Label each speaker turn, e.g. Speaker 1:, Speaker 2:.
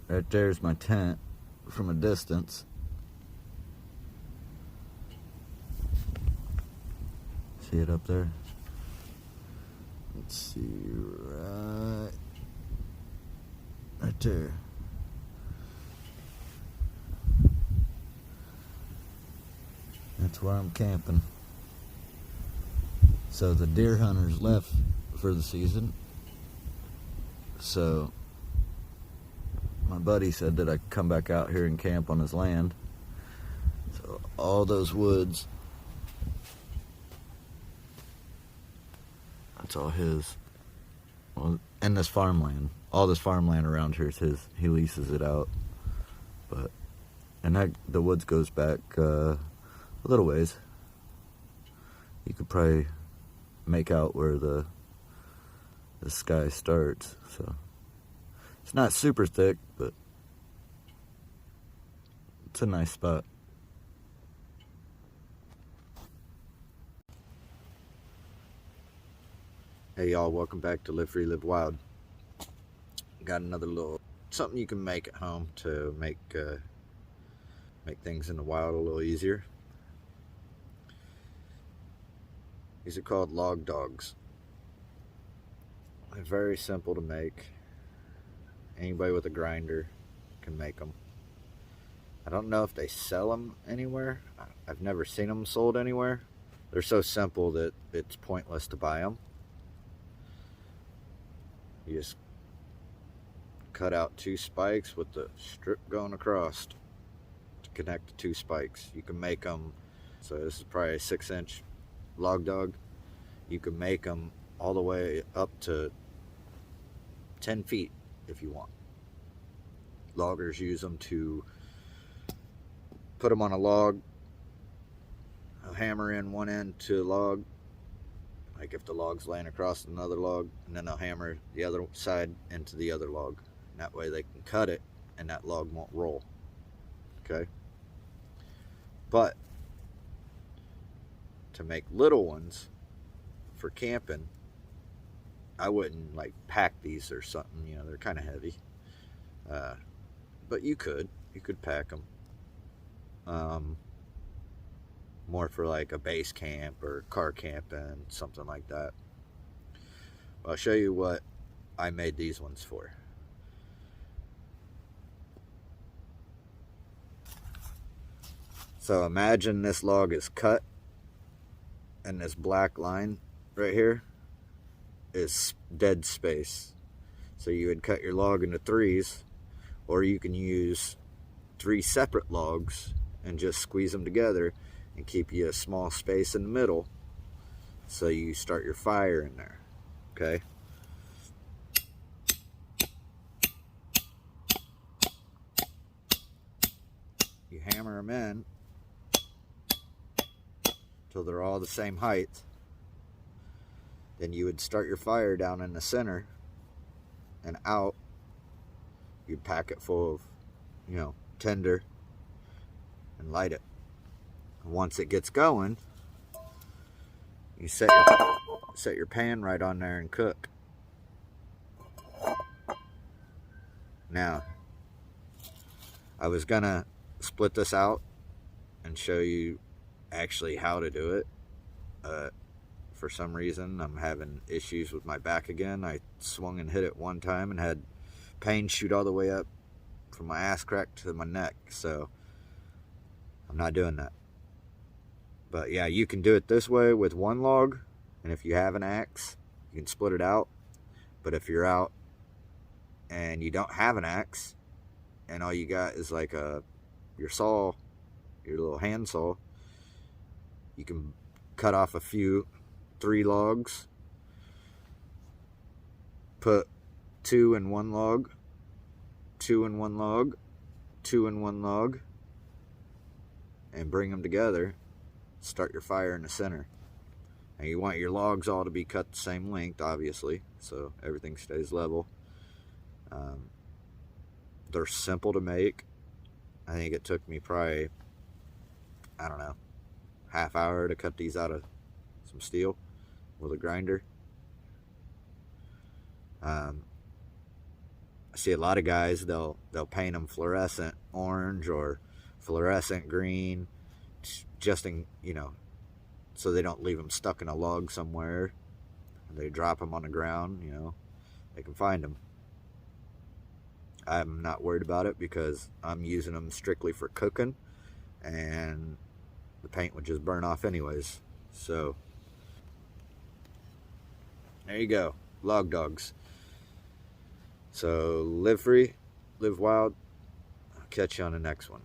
Speaker 1: Right there's my tent from a distance. See it up there? Let's see, right there. That's where I'm camping. So the deer hunters left for the season. So my buddy said that I could come back out here and camp on his land. So all those woods, that's all his. Well, and this farmland, all this farmland around here is his. He leases it out. But and the woods goes back a little ways. You could probably make out where the sky starts. So it's not super thick, but it's a nice spot. Hey y'all, welcome back to Live Free, Live Wild. Got another little something you can make at home to make things in the wild a little easier. These are called log dogs. They're very simple to make. Anybody with a grinder can make them. I don't know if they sell them anywhere. I've never seen them sold anywhere. They're so simple that it's pointless to buy them. You just cut out 2 spikes with the strip going across to connect the 2 spikes. You can make them, so this is probably a 6-inch log dog. You can make them all the way up to 10 feet if you want. Loggers use them to put them on a log, hammer in one end to a log, like if the log's laying across another log, and then they'll hammer the other side into the other log. And that way they can cut it and that log won't roll. Okay? But to make little ones for camping, I wouldn't like pack these or something, you know, they're kind of heavy. But you could pack them. More for like a base camp or car camping, something like that. I'll show you what I made these ones for. So imagine this log is cut, and this black line right here is dead space. So you would cut your log into 3s, or you can use 3 separate logs and just squeeze them together and keep you a small space in the middle, so you start your fire in there. Okay? You hammer them in till they're all the same height. Then you would start your fire down in the center, and out you'd pack it full of, you know, tinder and light it. And once it gets going, you set your pan right on there and cook. Now, I was gonna split this out and show you actually how to do it. For some reason, I'm having issues with my back again. I swung and hit it one time and had pain shoot all the way up from my ass crack to my neck. So I'm not doing that. But yeah, you can do it this way with 1 log. And if you have an axe, you can split it out. But if you're out and you don't have an axe, and all you got is like your saw, your little hand saw, you can cut off 3 logs, put 2 in 1 log, 2 in 1 log, 2 in 1 log, and bring them together. Start your fire in the center. And you want your logs all to be cut the same length, obviously, so everything stays level. They're simple to make. I think it took me probably, I don't know, half hour to cut these out of some steel with a grinder. see a lot of guys, they'll paint them fluorescent orange or fluorescent green, just in, you know, so they don't leave them stuck in a log somewhere. They drop them on the ground, you know, they can find them. I'm not worried about it because I'm using them strictly for cooking, and the paint would just burn off anyways. So there you go, log dogs. So live free, live wild. I'll catch you on the next one.